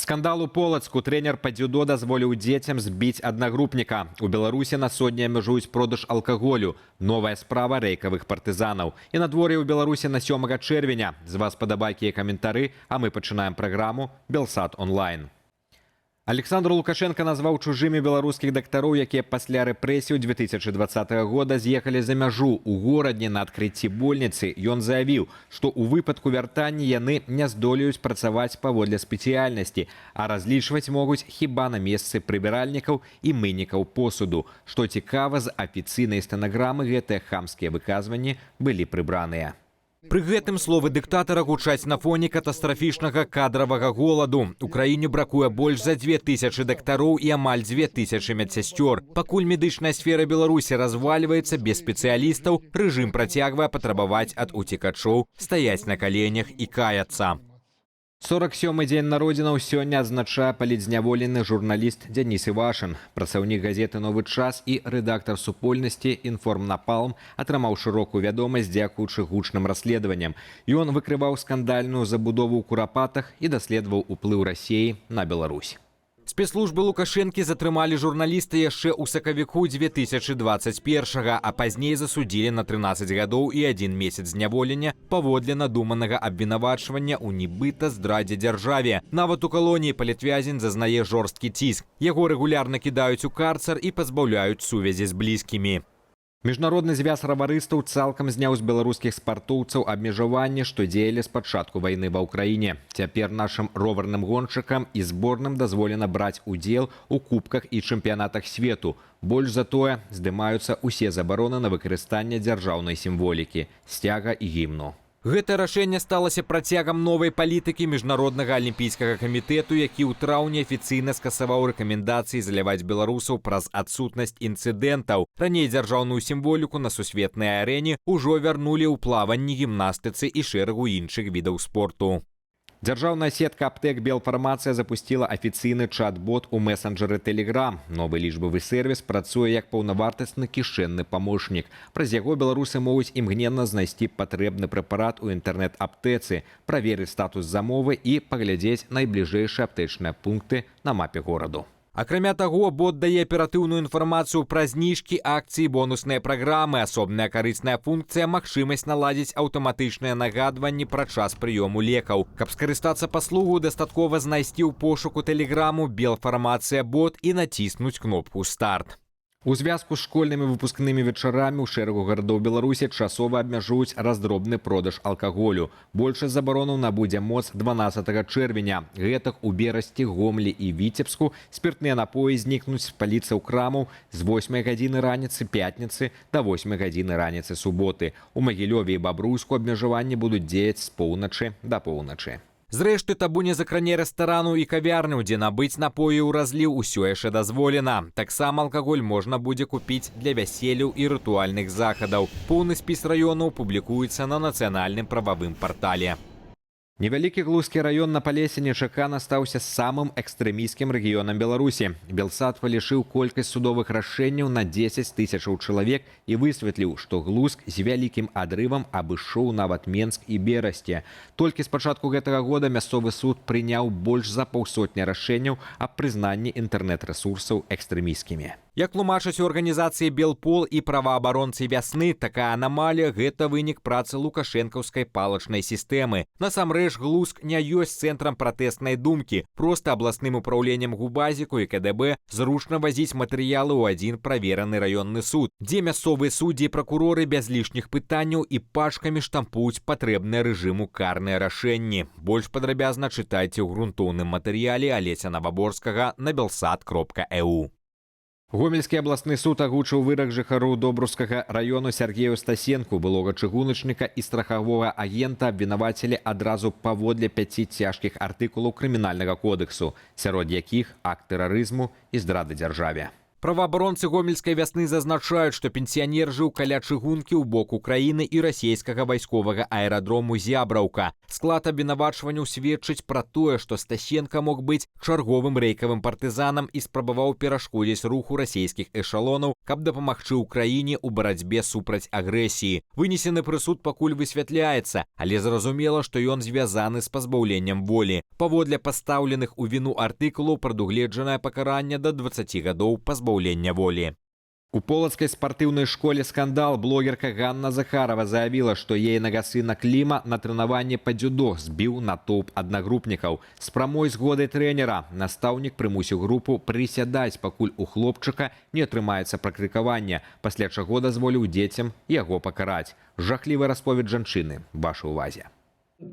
Скандал у Полацку. Тренер па дзюдо дазволіў дзецям збіць аднагрупніка. У Беларусі на сотні абмяжуюць продаж алкаголю. Новая справа рэйкавых партызанаў. І надвор'е ў Беларусі на 7 чэрвеня. З вас падабайкі і каментары, а мы пачынаем праграму «Белсат онлайн». Александр Лукашенко назваў чужымі беларускіх дактароў, якія пасля рэпрэсій 2020 года з'ехалі за мяжу. У горадні на адкрыцці больніцы ён заявіў, што ў выпадку вяртання яны не здолеюць працаваць паводле спецыяльнасці, а разлічваць могуць хіба на месцы прыбіральнікаў і мыйнікаў посуду. Што цікава, з афіцыйнай стэнаграмы гэтыя хамскія выказванні былі прыбраныя. Пры гэтым словы дыктатара гучаць на фоне катастрафічнага кадравага голаду. У краіне бракуе больш за 2000 дактароў і амаль 2000 медсясцёр. Пакуль медычная сфера Беларусі развальваецца без спецыялістаў, рэжым працягвае патрабаваць ад уцекачоў стаяць на каленях і каяцца. 47-й дзень народзінаў сёння адзначае палітзняволены журналіст Дзяніс Івашын. Працаўнік газеты «Новы час» і рэдактар супольнасці «Інформнапалм» атрымаў шырокую вядомасць дзякуючы гучным расследаванням. Ён выкрываў скандальную забудову ў Курапатах і даследаваў уплыў Расіі на Беларусь. Спецслужбы Лукашэнкі затрымалі журналіста яшчэ ў сакавіку 2021-га, а пазней засудзілі на 13 гадоў і 1 месяц зняволення паводле надуманага абвінавачвання ў нібыта здрадзе дзяржаве. Нават у калоніі палітвязень зазнае жорсткі ціск. Яго рэгулярна кідаюць у карцар і пазбаўляюць сувязі з блізкімі. Міжнародны звяз раварыстаў цалкам зняў з беларускіх спартоўцаў абмежаванні, што дзеялі з пачатку вайны ва ўкраіне. Цяпер нашым роварным гоншчыкам і зборным дазволена браць удзел у кубках і чэмпіянатах свету. Больш за тое, здымаюцца ўсе забароны на выкарыстанне дзяржаўнай сімволікі, сцяга і гімну. Гэтае рашэнне сталася працягам новай палітыкі Міжнароднага алімпійскага камітэту, які ў траўні афіцыйна скасаваў рэкамендацыі заляваць беларусаў праз адсутнасць інцыдэнтаў. Раней дзяржаўную сімволіку на сусветнай арэне ўжо вярнулі ў плаванні, гімнастыцы і шэрагу іншых відаў спорту. Дзяржаўная сетка аптэк «Белфармацыя» запусціла афіцыйны чат-бот у месенджеры Telegram. Новы лічбавы сервіс працуе як паўнавартасны кішэнны памочнік. Праз яго беларусы могуць імгненна знайсці патрэбны прэпарат у інтэрнэт-аптэцы, праверыць статус замовы і паглядзець найбліжэйшыя аптэчныя пункты на мапе гораду. Акрамя таго, бот дае аператыўную інфармацыю пра зніжкі, акцыі, бонусныя праграмы, асобная карысная функцыя, магчымасць наладзіць аўтаматычныя нагадванні пра час прыёму лекаў. Каб скарыстацца паслугу, дастаткова знайсці ў пошуку тэлеграму «Белфармацыя бот» і націснуць кнопку «Старт». У звязку з школьнымі выпускнымі вечарамі ў шэрагу гарадоў Беларусі часова абмяжуюць раздробны продаж алкаголю. Большасць забаронаў набудзе моц 12 чэрвеня. Гэтак у Берасці, Гомлі і Віцебску спіртныя напоі знікнуць з паліцаў крамаў з 8 гадзіны раніцы пятніцы да 8 гадзіны раніцы суботы. У Магілёве і Бабруйску абмежаванні будуць дзеяць з поўначы да поўначы. Зрэшты, табу не закране рэстарану і кавярню, дзе набыць напоі ў разліў усё яшчэ дазволена. Таксама алкаголь можна будзе купіць для вяселляў і рытуальных захадаў. Поўны спіс раёнаў публікуецца на нацыянальным прававым партале. Невялікі Глузкі раён на Палесе нечакана стаўся самым экстрэмісцкім рэгіёнам Беларусі. Белсат палішыў колькасць судовых рашэнняў на 10 тысячаў чалавек і высветліў, што Глузк з вялікім адрывам абышоў нават Менск і Берасце. Толькі з пачатку гэтага года мясцовы суд прыняў больш за паўсотні рашэнняў аб прызнанні інтэрнэт-рэсурсаў экстрэмісцкімі. Як тлумачаць у арганізацыі «Белпол» і праваабаронцы вясны, такая анамалія – гэта вынік працы лукашэнкаўскай палачнай сістэмы. Насамрэч, Глузк не ёсць цэнтрам пратэснай думкі. Проста абласным упраўленнем ГУБАЗіку і КДБ зручна вазіць матэрыялы ў адзін правераны раённы суд, дзе мясцовыя суддзі і пракуроры без лішніх пытанняў і пачкамі штампуюць патрэбныя рэжыму карныя рашэнні. Больш падрабязна чытайце ў грунтоўным матэрыяле Алеся Наваборскага на belsat.eu. Гомельскі абласны суд агучыў вырак жыхару Добрускага раёну Сергею Стасенку, былога чыгуначніка і страхавога агента абвінавацілі адразу паводле 5 цяжкіх артыкулаў крымінальнага кодексу, сярод якіх акт тэрарызму і здрады дзяржаве. Праваабаронцы гомельскай вясны зазначаюць, што пенсіянер жыў каля чыгункі ў бок Украіны і расійскага вайсковага аэрадрому Зябраўка. Склад абвінавачванняў сведчыць пра тое, што Стасенка мог быць чарговым рэйкавым партызанам і спрабаваў перашкодзіць руху расійскіх эшалонаў, каб дапамагчы ўкраіне ў барацьбе супраць агрэсіі. Вынесены прысуд пакуль высвятляецца, але зразумела, што ён звязаны з пазбаўленнем волі. Паводле пастаўленых у віну артыкулаў прадугледжанае пакаранне да 20 гадоў пазбаўлення волі. У полацкай спартыўнай школе скандал. Блогерка Ганна Захарова заявіла, што ейнага сына Кліма на трэнаванні па дзюдо збіў натоўп аднагрупнікаў. З прамой згодай трэнера настаўнік прымусіў групу прысядаць, пакуль у хлопчыка не атрымаецца пракрыкаванне, пасля чаго дазволіў дзецям яго пакараць. Жахлівы расповед жанчыны. Ваша ўвазе.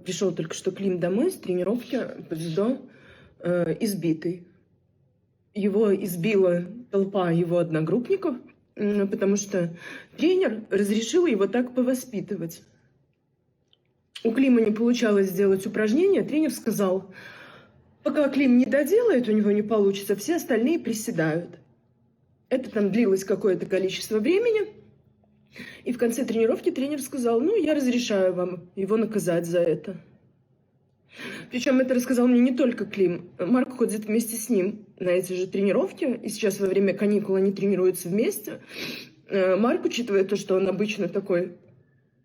Пришел только что Клим домой с тренировки по дзюдо, избитый. Его избила толпа его одногруппников, потому что тренер разрешил его так повоспитывать. У Клима не получалось сделать упражнение, тренер сказал, пока Клим не доделает, у него не получится, все остальные приседают. Это там длилось какое-то количество времени. И в конце тренировки тренер сказал, ну, я разрешаю вам его наказать за это. Причем это рассказал мне не только Клим. Марк ходит вместе с ним на эти же тренировки. И сейчас во время каникул они тренируются вместе. Марк, учитывая то, что он обычно такой,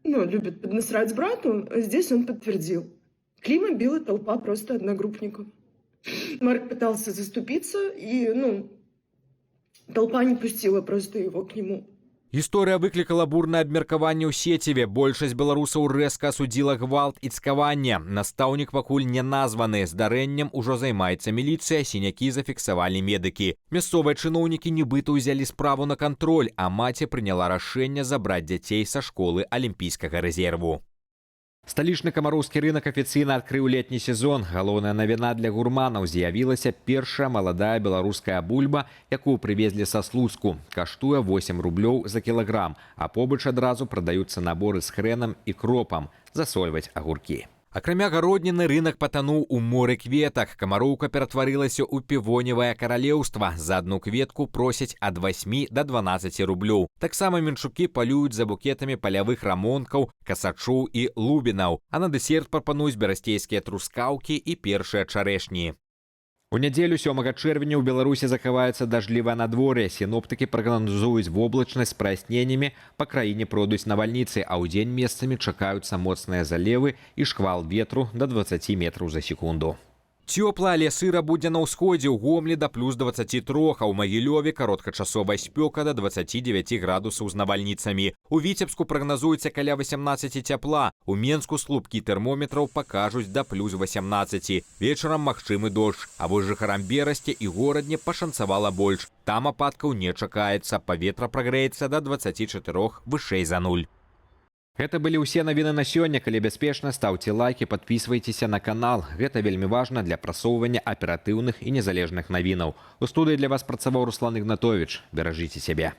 ну, любит поднасрать брату, здесь он подтвердил. Клима била толпа просто одногруппников. Марк пытался заступиться, и, ну, толпа не пустила просто его к нему. Гісторыя выклікала бурнае абмеркаванне ў сеціве. Большасць беларусаў рэзка асудзіла гвалт і цкаванне. Настаўнік пакуль не названы. Здарэннем ужо займаецца міліцыя, сінякі зафіксавалі медыкі. Мясцовыя чыноўнікі нібыта ўзялі справу на кантроль, а маці прыняла рашэнне забраць дзяцей са школы алімпійскага рэзерву. Сталічны камароўскі рынок афіцыйна адкрыў летні сезон. Галоўная навіна для гурманаў: з'явілася першая маладая беларуская бульба, якую прывезлі са Слуцку. Каштуе 8 рублёў за кілаграм, а побач адразу прадаюцца наборы з хрэнам і кропам засольваць агуркі. Акрамя гародніны, рынок патануў у моры кветак. Камароўка ператварылася ў півоневае каралеўства. За адну кветку просяць ад 8 да 12 рублёў. Таксама менчукі палююць за букетамі палявых рамонкаў, касачоў і лубінаў. А на дэсерт прапануюць берасцейскія трускаўкі і першыя чарэшні. У нядзелю 7 чэрвеня ў Беларусі захаваецца дажджлівае надвор'е. Сіноптыкі прагназуюць воблачнасць з праясненнямі, па краіне пройдуць навальніцы, а ўдзень месцамі чакаюцца моцныя залевы і шквал ветру да 20 метраў за секунду. Цёпла, але сыра будзе на ўсходзе, ў Гомлі да плюс 23, а ў Магілёве кароткачасовая спёка да 29 градусаў з навальніцамі. У Віцебску прагназуецца каля 18 цяпла, у Менску слупкі тэрмометраў пакажуць да плюс 18. Вечарам магчымы дождж, а вось жыхарам Берасці і горадне пашанцавала больш. Там ападкаў не чакаецца, паветра прагрэецца да 24 вышэй за 0. Гэта былі ўсе навіны на сёння. Калі бяспечна, стаўце лайкі, падпісвайцеся на канал. Гэта вельмі важна для прасоўвання аператыўных і незалежных навінаў. У студыі для вас працаваў Руслан Ігнатовіч. Беражыце сябе.